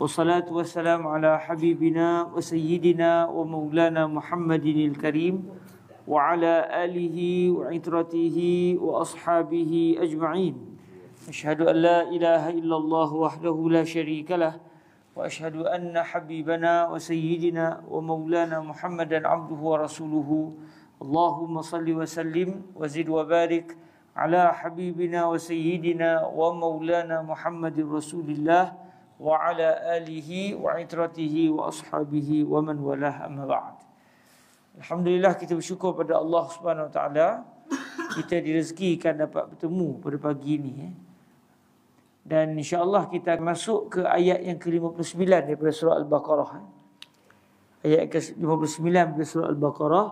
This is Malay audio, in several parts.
والصلاة والسلام على حبيبنا وسيدنا ومولانا محمد الكريم وعلى آله وعترته وأصحابه أجمعين. أشهد أن لا إله إلا الله وحده لا شريك له وأشهد أن حبيبنا وسيدنا ومولانا محمدا عبده ورسوله. اللهم صل وسلم وزد وبارك على حبيبنا وسيدنا ومولانا محمد رسول الله وعلى آله وعترته وأصحابه ومن والاه أما بعد. Alhamdulillah, kita bersyukur pada Allah Subhanahu Wa Taala, kita direzekikan dapat bertemu pada pagi ini. Dan insya-Allah kita akan masuk ke ayat yang ke-59 daripada surah Al-Baqarah. Ayat ke-59 daripada surah Al-Baqarah,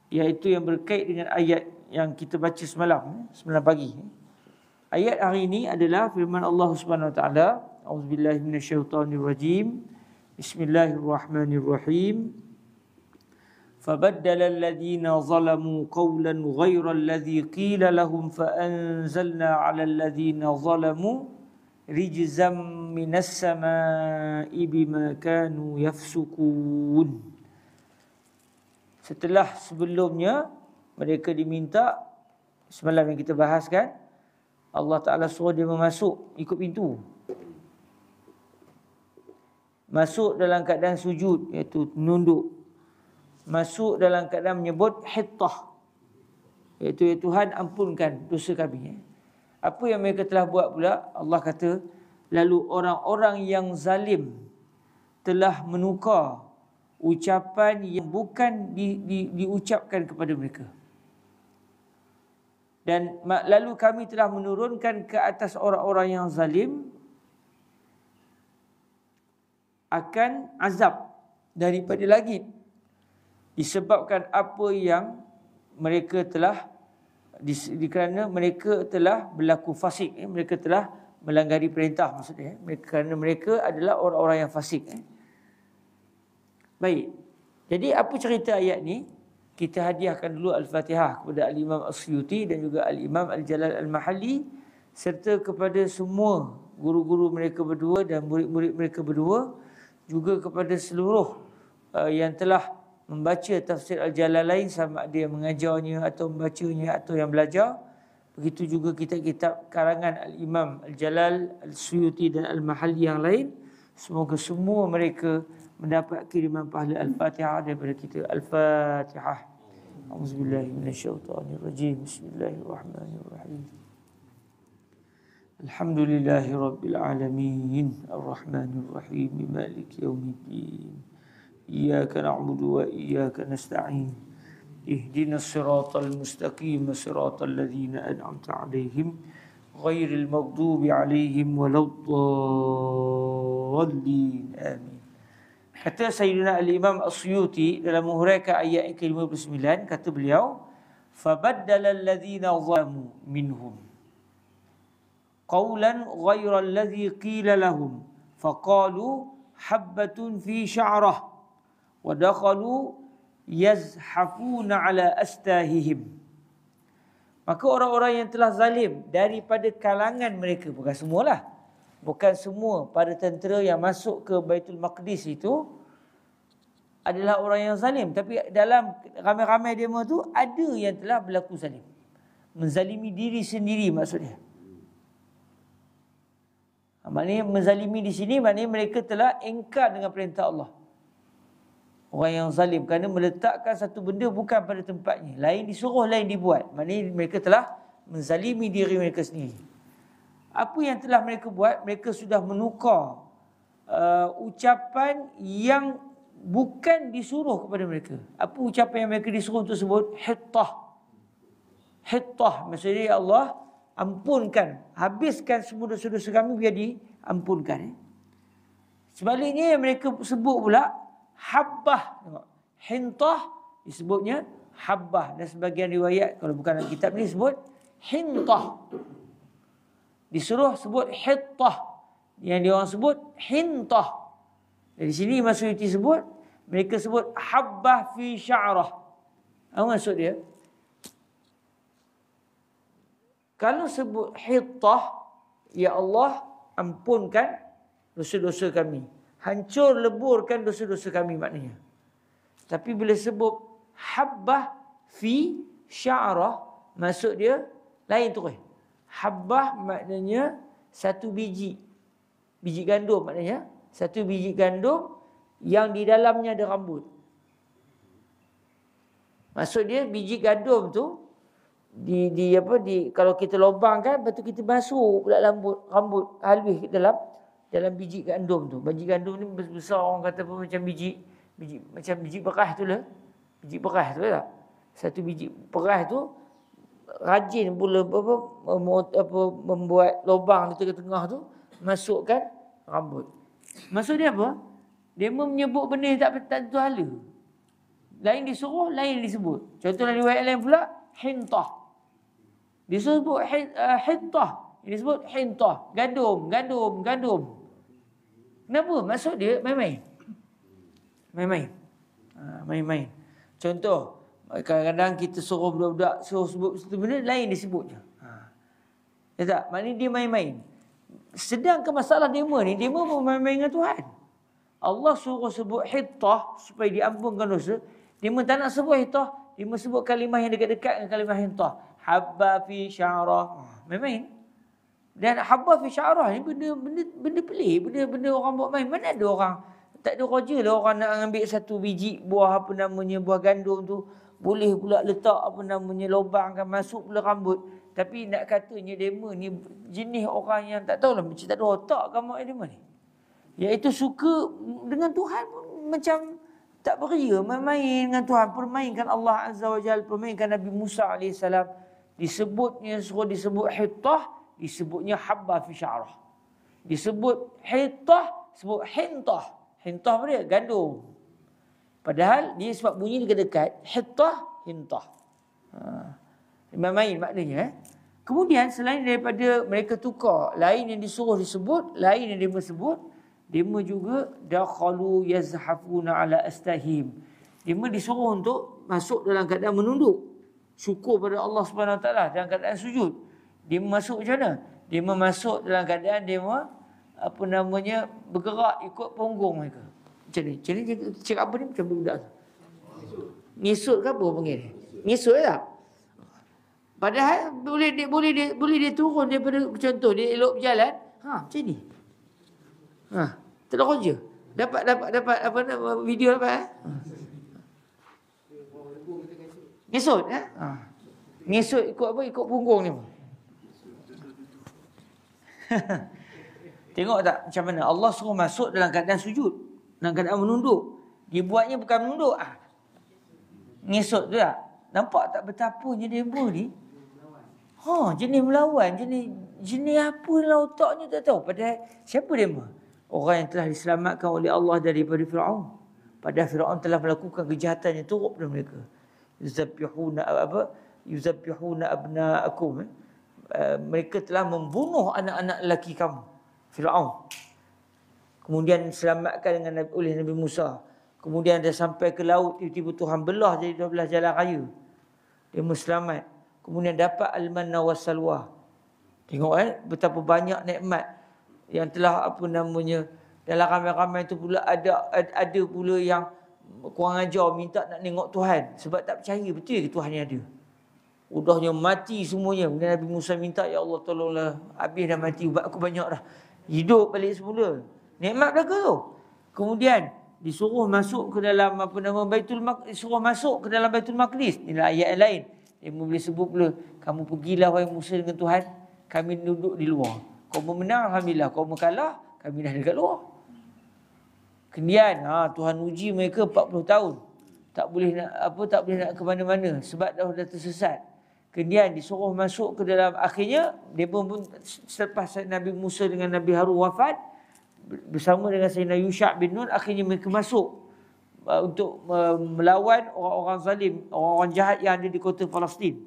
iaitu yang berkait dengan ayat yang kita baca semalam pagi. Ayat hari ini adalah firman Allah Subhanahu Wa Taala, A'udzubillahi minasyaitonirrajim. Bismillahirrahmanirrahim. فبدل الذين ظلموا قولا غير الذي قيل لهم فأنزلنا على الذين ظلموا رجزا من السماء بما كانوا يفسقون. Setelah sebelumnya mereka diminta, semalam yang kita bahaskan, Allah Ta'ala suruh dia memasuk ikut pintu, masuk dalam keadaan sujud, iaitu menunduk, masuk dalam keadaan menyebut hittah, iaitu, ya Tuhan, ampunkan dosa kami. Apa yang mereka telah buat pula? Allah kata, lalu orang-orang yang zalim telah menukar ucapan yang bukan diucapkan kepada mereka. Dan lalu kami telah menurunkan ke atas orang-orang yang zalim akan azab daripada langit, disebabkan apa yang mereka telah kerana mereka telah berlaku fasik, mereka telah melanggari perintah, maksudnya kerana mereka adalah orang-orang yang fasik. Baik, jadi apa cerita ayat ni? Kita hadiahkan dulu Al-Fatihah kepada Al-Imam As-Suyuti dan juga Al-Imam Al-Jalal Al-Mahalli, serta kepada semua guru-guru mereka berdua dan murid-murid mereka berdua, juga kepada seluruh yang telah membaca tafsir Al-Jalalain, sama ada yang mengajarnya atau membacanya atau yang belajar. Begitu juga kitab-kitab karangan Al-Imam Al-Jalal, Al-Suyuti dan Al-Mahalli yang lain. Semoga semua mereka mendapat kiriman pahala Al-Fatihah daripada kita. Al-Fatihah. A'udzubillahi minasyaitonirrajim. Bismillahirrahmanirrahim. Alhamdulillahi rabbil alamin. Ar-Rahmanir-Rahim. Maliki yaumiddin. إياك نعبد وإياك نستعين اهدنا الصراط المستقيم صراط الذين أنعمت عليهم غير المغضوب عليهم ولا الضالين آمين. Kata Sayyidina Al-Imam As-Suyuti dalam menghuraikan ayat ke-59, kata beliau, فَبَدَّلَ الَّذِينَ ظَلَمُوا مِنْهُمْ قَوْلًا غَيْرَ الَّذِي قِيلَ لَهُمْ فَقَالُوا حَبَّةٌ فِي شَعْرَةٍ وَدَخَلُوا يَزْحَفُونَ عَلَى أَسْتَاهِهِمْ. Maka orang-orang yang telah zalim daripada kalangan mereka, bukan semualah, bukan semua para tentera yang masuk ke Baitul Maqdis itu adalah orang yang zalim, tapi dalam ramai-ramai demo tu ada yang telah berlaku zalim, menzalimi diri sendiri maksudnya. Maknanya menzalimi di sini maknanya mereka telah ingkar dengan perintah Allah. Orang yang zalim kerana meletakkan satu benda bukan pada tempatnya, lain disuruh, lain dibuat. Maknanya mereka telah menzalimi diri mereka sendiri. Apa yang telah mereka buat? Mereka sudah menukar ucapan yang bukan disuruh kepada mereka. Apa ucapan yang mereka disuruh untuk sebut? Hittah. Hittah maksudnya, ya Allah, ampunkan, habiskan semua dosa-dosa kami biar diampunkan. Sebaliknya yang mereka sebut pula habbah. Hintah disebutnya habbah, dan sebagian riwayat kalau bukan dalam kitab ni sebut hintah. Disuruh sebut hittah, yang dia orang sebut hintah. Dari sini Imam Suyuti sebut, mereka sebut habbah fi sya'rah. Apa maksud dia? Kalau sebut hittah, ya Allah ampunkan dosa-dosa kami, hancur leburkan dosa-dosa kami maknanya. Tapi bila sebut habbah fi sya'rah, maksud dia lain terus. Habbah maknanya satu biji. Biji gandum maknanya satu biji gandum yang di dalamnya ada rambut. Maksud dia biji gandum tu kalau kita lubangkan, lepas tu kita basuh pula rambut halus ke dalam biji gandum tu. Biji gandum ni besar, orang kata apa, macam biji beras tu lah. Biji beras tu tak? Satu biji beras tu rajin pula membuat lubang di tengah-tengah tu, masukkan rambut. Maksud dia apa? Dia menyebut benda yang tak tentu hala. Lain disuruh, lain disebut. Contoh dalam riwayat lain pula, hintah. Disebut hintah. Ini disebut hintah. Gandum. Kenapa? Maksud dia main-main. Main-main. Contoh, kadang-kadang kita suruh budak-budak suruh sebut satu benda, lain disebut je. Ya tak? Maknanya dia main-main. Sedangkan masalah demo ni, demo main-main dengan Tuhan. Allah suruh sebut hittah supaya diampunkan dosa. Demo tak nak sebut hittah, demo sebut kalimah yang dekat-dekat dengan kalimah hittah. Habba fi sya'rah. Main-main. Dan habba fi sya'rah ni benda pelik, benda orang buat main. Mana ada orang, tak ada roja lah orang nak ambil satu biji buah buah gandum tu, boleh pula letak lubangkan, masuk pula rambut. Tapi nak katanya demo ni jenis orang yang tak tahulah, macam tak ada otak kamu demo ni. Iaitu suka dengan Tuhan pun macam tak beria, main-main dengan Tuhan, permainkan Allah Azza wa Jalla, permainkan Nabi Musa AS. Suruh disebut hittah, disebutnya habba fi sya'rah. Disebut hittah, sebut hintah. Hintah apa dia? Gandum. Padahal dia sebab bunyi dekat-dekat, hittah, hintah. Main-main maknanya. Kemudian selain daripada mereka tukar, lain yang disuruh disebut, lain yang dia sebut, dema juga dakhalu yazhafuna ala astahim. Dema disuruh untuk masuk dalam keadaan menunduk, syukur pada Allah Subhanahu Wa Taala dalam keadaan sujud. Dema masuk macam mana? Dema masuk dalam keadaan dema bergerak ikut punggung mereka. Macam ni. Cakap apa ni macam budak tu. Ngisut ke apa panggil ni? Ngisut tak? Padahal boleh dia turun daripada, contoh dia elok berjalan, macam ni. Tak ada kerja. Dapat video dapat. Ngisut Ngisut ikut apa? Ikut punggung ni. Tengok tak macam mana Allah suruh masuk dalam keadaan sujud, dalam keadaan menunduk. Dia buatnya bukan menunduk. Ngisut tu tak? Nampak tak betapanya demo ni? Jenis melawan, jenis apa lah otaknya tak tahu. Padahal siapa demo? Orang yang telah diselamatkan oleh Allah daripada Fir'aun. Padahal Fir'aun telah melakukan kejahatan yang teruk pada mereka. Yuzabbihuna abna'akum. Mereka telah membunuh anak-anak lelaki kamu, Fir'aun. Kemudian diselamatkan oleh Nabi Musa. Kemudian dia sampai ke laut, tiba-tiba Tuhan belah jadi 12 jalan raya. Dia selamat. Kemudian dapat al-manna was-salwa. Tengok betapa banyak nikmat yang telah dalam ramai-ramai itu pula ada pula yang kurang ajar minta nak tengok Tuhan sebab tak percaya betul ke Tuhan yang ada. Udahnya mati semuanya. Kemudian Nabi Musa minta, ya Allah tolonglah, habis dah mati, ubat aku banyak dah. Hidup balik semula. Nikmat belaka tu. Kemudian disuruh masuk ke dalam disuruh masuk ke dalam Baitul Maqdis. Inilah ayat yang lain. Dia boleh sebut pula, kamu pergilah wahai Musa dengan Tuhan, kami duduk di luar. Kau menang, alhamdulillah. Kau mengalah, kami dah dekat luar. Kemudian Tuhan uji mereka 40 tahun. Tak boleh nak ke mana-mana sebab dah tersesat. Kemudian disuruh masuk ke dalam, akhirnya dia pun selepas Nabi Musa dengan Nabi Harun wafat, bersama dengan Sayyidina Yusha' bin Nun, akhirnya mereka masuk untuk melawan orang-orang zalim, orang-orang jahat yang ada di kota Palestin.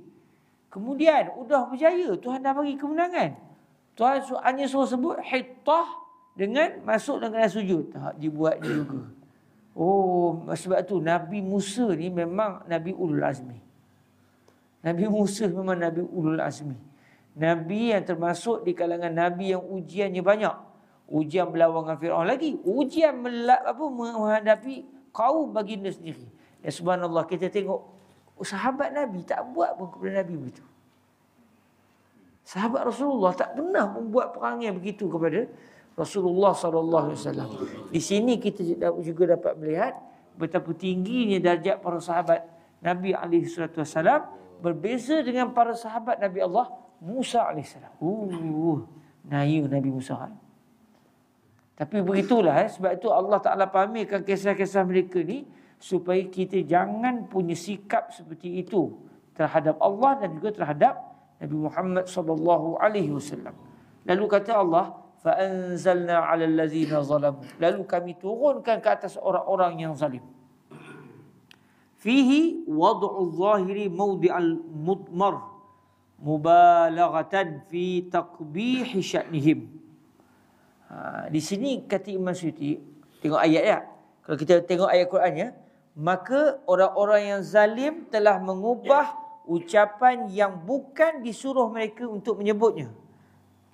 Kemudian udah berjaya, Tuhan dah bagi kemenangan. Tuhan hanya suruh sebut hittah dengan masuk dalam keadaan sujud. Tak dibuat dia juga. Sebab tu Nabi Musa ni memang Nabi Ulul Azmi. Nabi Musa memang Nabi Ulul Azmi. Nabi yang termasuk di kalangan Nabi yang ujiannya banyak. Ujian berlawan dengan Fir'aun lagi. Ujian menghadapi kaum baginda sendiri. Ya subhanallah, kita tengok sahabat Nabi tak buat pun kepada Nabi begitu. Sahabat Rasulullah tak pernah membuat perangai begitu kepada Rasulullah SAW. Di sini kita juga dapat melihat betapa tingginya darjat para sahabat Nabi SAW berbeza dengan para sahabat Nabi Allah Musa AS. Nayu Nabi Musa. Tapi begitulah, sebab itu Allah Ta'ala pamerkan kisah-kisah mereka ni supaya kita jangan punya sikap seperti itu terhadap Allah dan juga terhadap Nabi Muhammad SAW. Lalu kata Allah, فَأَنْزَلْنَا عَلَى الَّذِينَ ظَلَمُوا. Lalu kami turunkan ke atas orang-orang yang zalim. Fihi wad'u zahiri mawdi'al mudmar mubalaghatan fi taqbihi sya'nihim. Di sini kata Imam Suyuti, tengok ayat ya. Kalau kita tengok ayat Qurannya, maka orang-orang yang zalim telah mengubah ucapan yang bukan disuruh mereka untuk menyebutnya.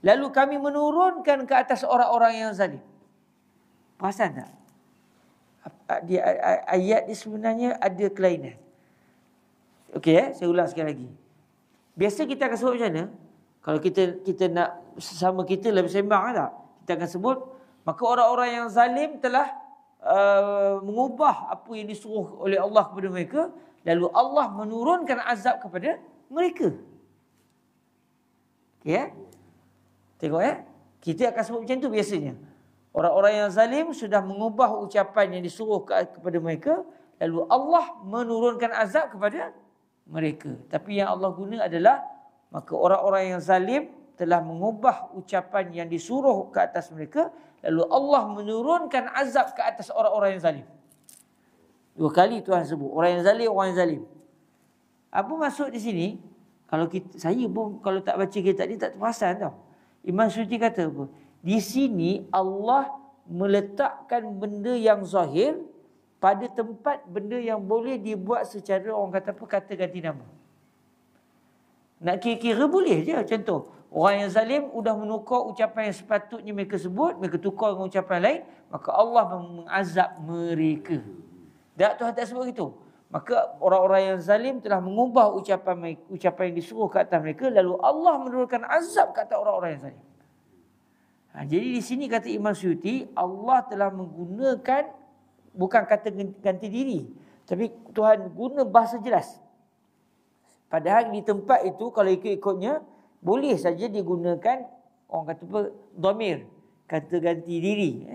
Lalu kami menurunkan ke atas orang-orang yang zalim. Perasan tak? Di ayat ni sebenarnya ada kelainan. Okey, saya ulang sekali lagi. Biasa kita akan sebut macam mana? Kalau kita nak sesama kita lah bersembang tak? Kita akan sebut, maka orang-orang yang zalim telah mengubah apa yang disuruh oleh Allah kepada mereka, lalu Allah menurunkan azab kepada mereka. Okay, ya? Tengok ya. Kita akan sebut macam tu biasanya. Orang-orang yang zalim sudah mengubah ucapan yang disuruh kepada mereka, lalu Allah menurunkan azab kepada mereka. Tapi yang Allah guna adalah, maka orang-orang yang zalim telah mengubah ucapan yang disuruh ke atas mereka, lalu Allah menurunkan azab ke atas orang-orang yang zalim. Dua kali Tuhan sebut, orang yang zalim, orang yang zalim. Apa maksud di sini? Kalau saya pun kalau tak baca kitab ni tak terperasan tau. Imam Suyuti kata apa? Di sini Allah meletakkan benda yang zahir pada tempat benda yang boleh dibuat secara, orang kata apa, kata ganti nama. Nak kira-kira boleh je. Contoh, orang yang zalim sudah menukar ucapan yang sepatutnya mereka sebut, mereka tukar dengan ucapan lain, maka Allah mengazab mereka. Tak, Tuhan tak sebut gitu. Maka orang-orang yang zalim telah mengubah ucapan yang disuruh ke atas mereka, lalu Allah menurunkan azab ke atas orang-orang yang zalim. Jadi di sini kata Imam Suyuti, Allah telah menggunakan bukan kata ganti diri, tapi Tuhan guna bahasa jelas. Padahal di tempat itu kalau ikut-ikutnya boleh saja digunakan, orang kata apa, dhamir, kata ganti diri.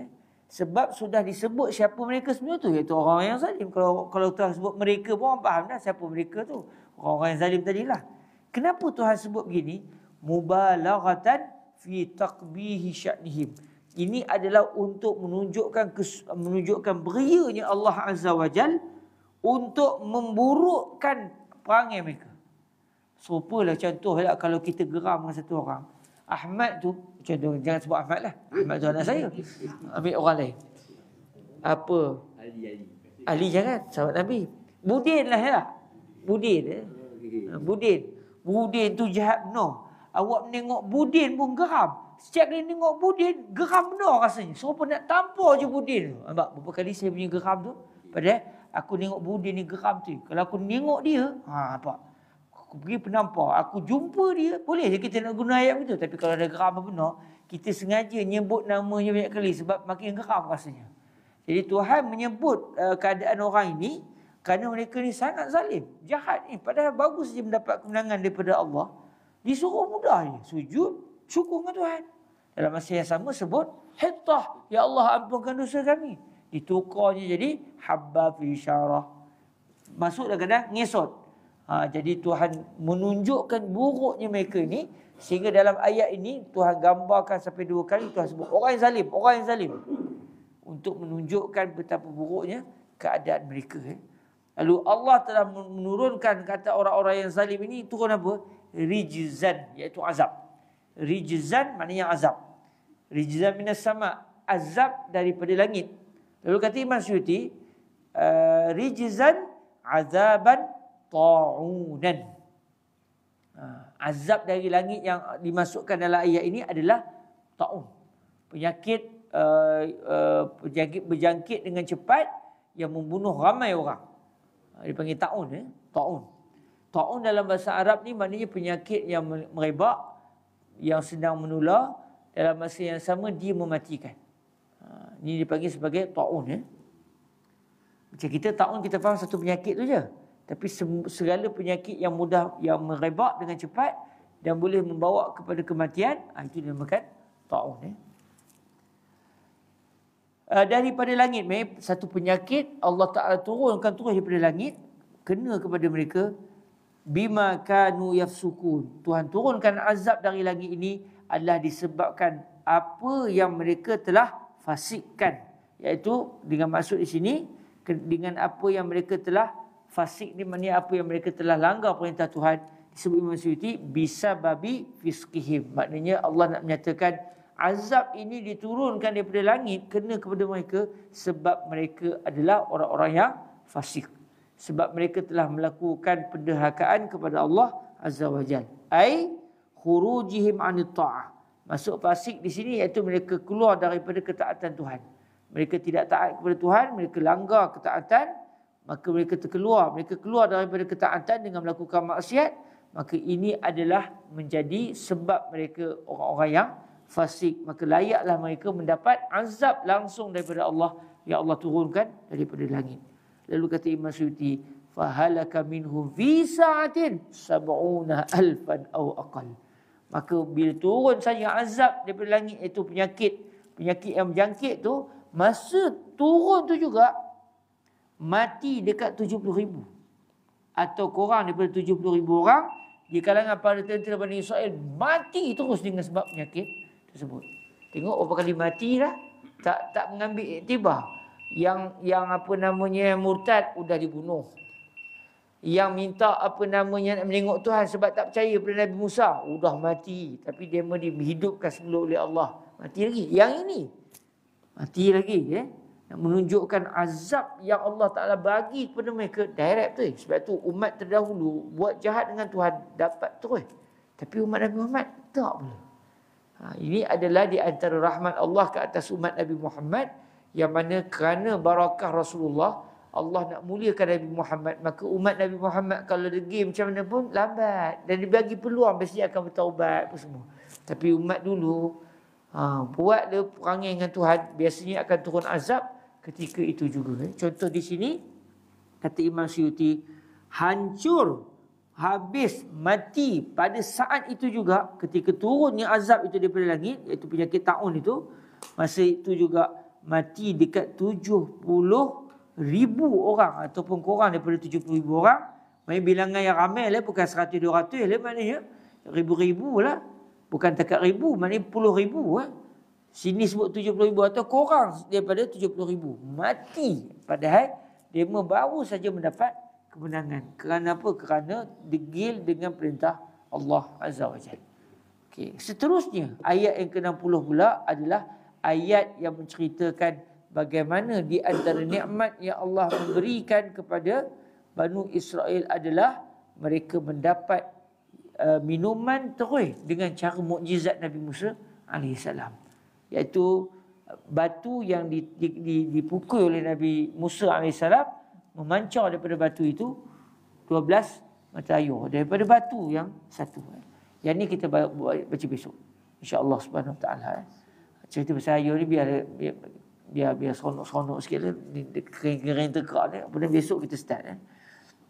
Sebab sudah disebut siapa mereka sebenarnya tu, iaitu orang yang zalim. Kalau Tuhan sebut mereka pun orang faham dah siapa mereka tu, orang-orang yang zalim tadilah. Kenapa Tuhan sebut begini? Mubalaghatan fi taqbihi sya'nihim. Ini adalah untuk menunjukkan berianya Allah Azza wa Jal untuk memburukkan perangai mereka. Serupalah contohlah kalau kita geram dengan satu orang. Ahmad tu, contoh, jangan sebut Ahmad lah. Ahmad tu anak saya. Ambil orang lain. Apa? Ali jangan, sahabat Nabi. Budin lah ya. Budin. Budin tu jahat benar. Awak menengok Budin pun geram. Setiap kali tengok Budin, geram benar rasanya. Serupa nak tampar je Budin tu. Nampak berapa kali saya punya geram tu. Padahal aku tengok Budin ni geram tu. Kalau aku tengok dia, nampak. Aku pergi penampar, aku jumpa dia, boleh je kita nak guna ayat begitu. Tapi kalau ada geram benar, kita sengaja nyebut namanya banyak kali sebab makin geram rasanya. Jadi Tuhan menyebut keadaan orang ini kerana mereka ni sangat zalim, jahat ni. Padahal bagus saja mendapat kemenangan daripada Allah. Disuruh mudah je, sujud, syukur dengan Tuhan. Dalam masa yang sama sebut, hittah, ya Allah ampunkan dosa kami. Ditukarnya jadi habba fi syarah. Masuk kadang-kadang ngesot. Jadi Tuhan menunjukkan buruknya mereka ni, sehingga dalam ayat ini Tuhan gambarkan sampai dua kali Tuhan sebut orang yang zalim, orang yang zalim, untuk menunjukkan betapa buruknya keadaan mereka. Lalu Allah telah menurunkan kata orang-orang yang zalim ini turun apa? Rijzan, iaitu azab. Rijzan maknanya azab. Rijzan minas sama, azab daripada langit. Lalu kata Imam Suyuti, rijzan azaban ta'unan. Azab dari langit yang dimasukkan dalam ayat ini adalah ta'un. penyakit berjangkit dengan cepat yang membunuh ramai orang. Dipanggil taun. Taun. Taun dalam bahasa Arab ni maknanya penyakit yang merebak, yang sedang menular, dalam masa yang sama dia mematikan. Ini dipanggil sebagai taun. Macam kita taun, kita faham satu penyakit tu je. Tapi segala penyakit yang mudah, yang merebak dengan cepat dan boleh membawa kepada kematian, itu dinamakan taun. Daripada langit, satu penyakit Allah Ta'ala turunkan terus daripada langit, kena kepada mereka. Bima kanu yafsukun. Tuhan turunkan azab dari langit ini adalah disebabkan apa yang mereka telah fasikkan. Iaitu dengan maksud di sini, dengan apa yang mereka telah fasik ni, maknanya apa yang mereka telah langgar perintah Tuhan. Disebut Imam Suyuti bisa babi fiskihim. Maknanya Allah nak menyatakan azab ini diturunkan daripada langit kena kepada mereka sebab mereka adalah orang-orang yang fasik. Sebab mereka telah melakukan penderhakaan kepada Allah Azza wa Jal. Ai khurujihim anit ta'ah. Masuk fasik di sini iaitu mereka keluar daripada ketaatan Tuhan. Mereka tidak taat kepada Tuhan, mereka langgar ketaatan, maka mereka terkeluar. Mereka keluar daripada ketaatan dengan melakukan maksiat, maka ini adalah menjadi sebab mereka orang-orang yang fasik. Maka layaklah mereka mendapat azab langsung daripada Allah yang Allah turunkan daripada langit. Lalu kata Imam Suyuti, fahalaka minhum fi sa'atin 70,000 aw aqal. Maka bila turun saja azab daripada langit, iaitu penyakit yang berjangkit tu, masa turun tu juga mati dekat 70,000 atau kurang daripada 70,000 orang di kalangan para tentera Bani Israel mati terus dengan sebab penyakit tersebut. Tengok berapa kali mati dah, tak mengambil iktibar. Yang murtad sudah dibunuh. Yang minta nak menengok Tuhan sebab tak percaya pada Nabi Musa, sudah mati. Tapi dia dihidupkan semula oleh Allah. Mati lagi. Yang ini mati lagi. Nak menunjukkan azab yang Allah Ta'ala bagi kepada mereka direct tu. Sebab tu umat terdahulu buat jahat dengan Tuhan dapat terus. Tapi umat Nabi Muhammad tak boleh. Ini adalah di antara rahmat Allah ke atas umat Nabi Muhammad, yang mana kerana barakah Rasulullah, Allah nak muliakan Nabi Muhammad, maka umat Nabi Muhammad kalau degil macam mana pun lambat dan dibagi peluang mesti akan bertaubat apa semua. Tapi umat dulu buat dia perangai dengan Tuhan, biasanya akan turun azab ketika itu juga. Contoh di sini kata Imam Suyuti, hancur, habis, mati pada saat itu juga ketika turunnya azab itu daripada langit, iaitu penyakit taun itu. Masa itu juga mati dekat 70,000 orang ataupun kurang daripada 70,000 orang. Maksudnya bilangan yang ramai lah, bukan 100-200 lah, maknanya ribu-ribu lah. Bukan takat ribu, maknanya puluh ribu. Sini sebut 70,000 atau kurang daripada 70,000 mati. Padahal dia baru saja mendapat kemenangan. Kerana apa? Kerana degil dengan perintah Allah Azza wa Jalla. Okay. Seterusnya ayat yang ke-60 pula adalah ayat yang menceritakan bagaimana di antara nikmat yang Allah memberikan kepada Banu Israel adalah mereka mendapat minuman terus dengan cara mukjizat Nabi Musa AS. Iaitu batu yang dipukul oleh Nabi Musa AS memancar daripada batu itu 12 mata air daripada batu yang satu. Yang ni kita baca besok, insya-Allah Subhanahu Wa Taala. Cerita pasal air ni biar seronok sikit lah. Kering tekak ni. Kemudian besok kita start.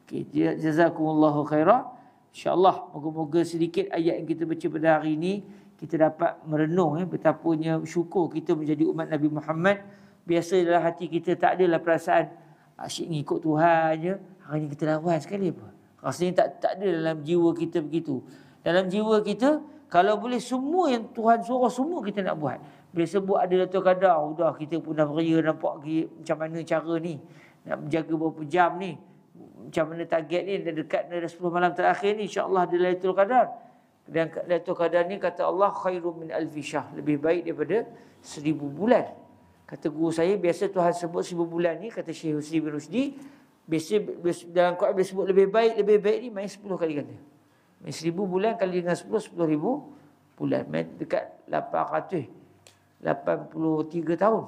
Okay. Jazakumullahu khairah. InsyaAllah moga-moga sedikit ayat yang kita baca pada hari ini kita dapat merenung betapanya syukur kita menjadi umat Nabi Muhammad. Biasa dalam hati kita tak adalah perasaan asyik ngikut Tuhan je. Hari ni kita lawan sekali apa. Rasanya tak ada dalam jiwa kita begitu. Dalam jiwa kita, kalau boleh semua yang Tuhan suruh semua kita nak buat. Bila sebut ada Lailatul Qadar, sudah kita pun dah beria nampak macam mana cara ni. Nak menjaga berapa jam ni. Macam mana target ni, dah dekat dah 10 malam terakhir ni, insya-Allah ada Lailatul Qadar. Dan Lailatul Qadar ni kata Allah khairum min alfi syahr, lebih baik daripada 1000 bulan. Kata guru saya, biasa Tuhan sebut 1000 bulan ni, kata Syekh Husni bin Rusdi, biasa dalam Quran bila sebut lebih baik ni main 10 kali ganda. Main 1000 bulan kali dengan 10, 10,000 bulan. Main dekat 800 83 tahun.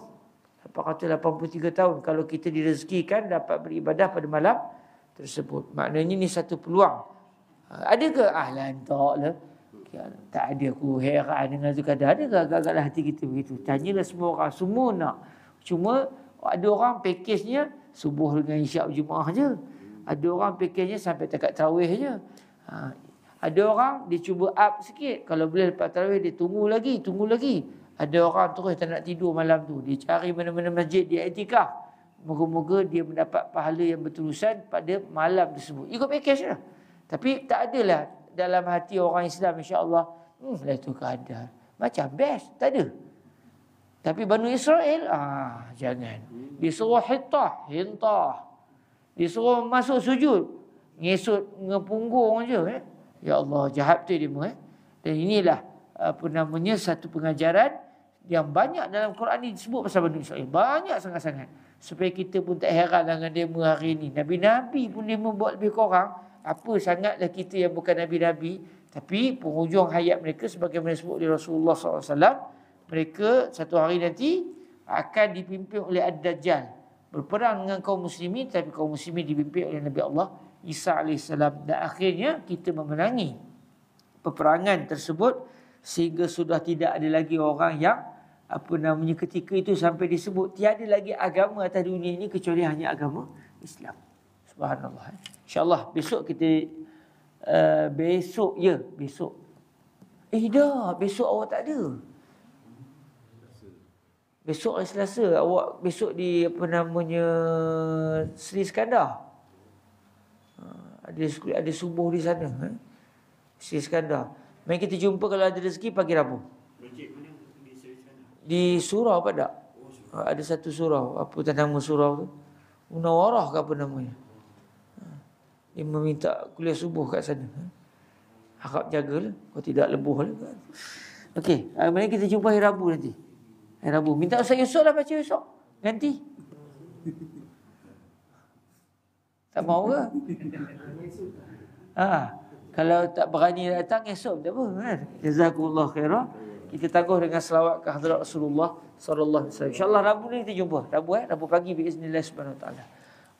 883 tahun kalau kita direzekikan dapat beribadah pada malam tersebut. Maknanya ni satu peluang. Ada ke? Lantaklah. Tak ada, aku heran dengan tu kadang. Ada ke agak-agak hati kita begitu? Tanyalah semua orang. Semua nak. Cuma ada orang pakejnya subuh dengan isyak Jumaat je. Ada orang pakejnya sampai takat tarawih je. Ada orang dia cuba up sikit. Kalau boleh lepas tarawih dia tunggu lagi. Ada orang terus tak nak tidur malam tu. Dia cari mana-mana masjid, dia iktikaf. Moga-moga dia mendapat pahala yang berterusan pada malam tersebut. Ikut pakej lah. Tapi tak adalah dalam hati orang Islam, insya-Allah, Lailatul Qadar. Macam best, tak ada. Tapi Banu Israel, jangan. Disuruh hintah. Disuruh masuk sujud. Ngesut ngepunggung je. Ya Allah, jahat betul dia. Dan inilah satu pengajaran yang banyak dalam Quran ni disebut pasal Banu Israel. Banyak sangat-sangat. Supaya kita pun tak heran dengan demo hari ini. Nabi-Nabi pun dia membuat lebih kurang. Apa sangatlah kita yang bukan Nabi-Nabi. Tapi penghujung hayat mereka sebagaimana disebut oleh Rasulullah SAW. Mereka satu hari nanti akan dipimpin oleh Ad-Dajjal. Berperang dengan kaum muslimin. Tapi kaum muslimin dipimpin oleh Nabi Allah Isa AS. Dan akhirnya kita memenangi peperangan tersebut. Sehingga sudah tidak ada lagi orang yang ketika itu sampai disebut tiada lagi agama atas dunia ini kecuali hanya agama Islam. Subhanallah. InsyaAllah besok kita besok. Besok awak tak ada. Besok hari Selasa awak besok di Sri Iskandar. Ada subuh di sana. Sri Iskandar. Mari kita jumpa kalau ada rezeki pagi Rabu. Di surau apa tak? Ada satu surau. Apa nama surau tu? Munawarah ke apa namanya? Dia meminta kuliah subuh kat sana. Harap jagalah. Kalau tidak lebuh lah. Okey. Mari kita jumpa hari Rabu nanti. Hari Rabu. Minta Ustaz Yusof lah baca esok. Ganti. Tak mau ke? Kalau tak berani datang esok tak apa kan. Jazakumullah khairah. Kita tangguh dengan selawat ke hadrat Rasulullah sallallahu alaihi wasallam. Insya-Allah Rabu ni kita jumpa. Rabu pagi biiznillah subhanahu wa taala.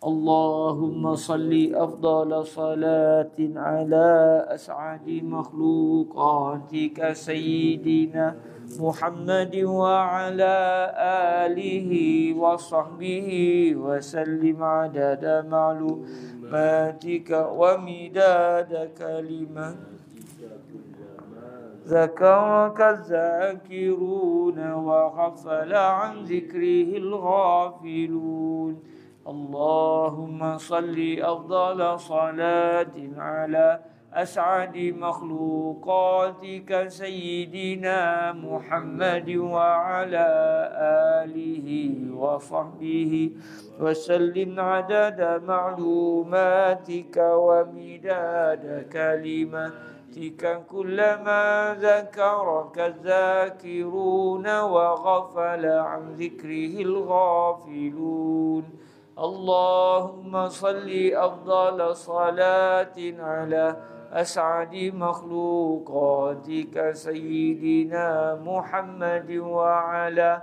Allahumma salli afdala salatin ala as'adi makhluqatika sayyidina Muhammadin wa ala alihi wa sahbihi wa sallim adada ma'lumatika wa midada kalimatika ذكرك الذاكرون وغفل عن ذكره الغافلون اللهم صل أفضل صلاة على أسعد مخلوقاتك سيدنا محمد وعلى آله وصحبه وسلم عدد معلوماتك ومداد كلماتك كلما ذكرك الذاكرون وغفل عن ذكره الغافلون اللهم صل أفضل صلاة على أسعد مخلوقاتك سيدنا محمد وعلى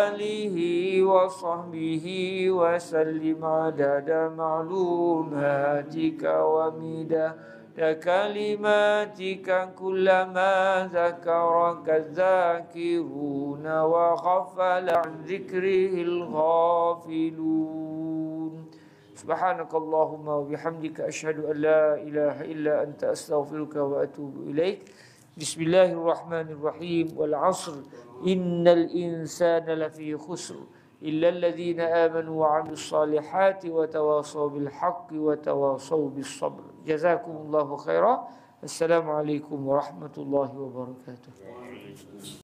آله وصحبه وسلم عدد معلوماتك ومداد كلماتك كلما ذكرك الذاكرون وغفل عن ذكره الغافلون سبحانك اللهم وبحمدك أشهد أن لا إله إلا أنت أستغفرك وأتوب إليك بسم الله الرحمن الرحيم والعصر إن الإنسان لفي خسر إلا الذين آمنوا وعملوا الصالحات وتواصوا بالحق وتواصوا بالصبر جزاكم الله خيرا السلام عليكم ورحمة الله وبركاته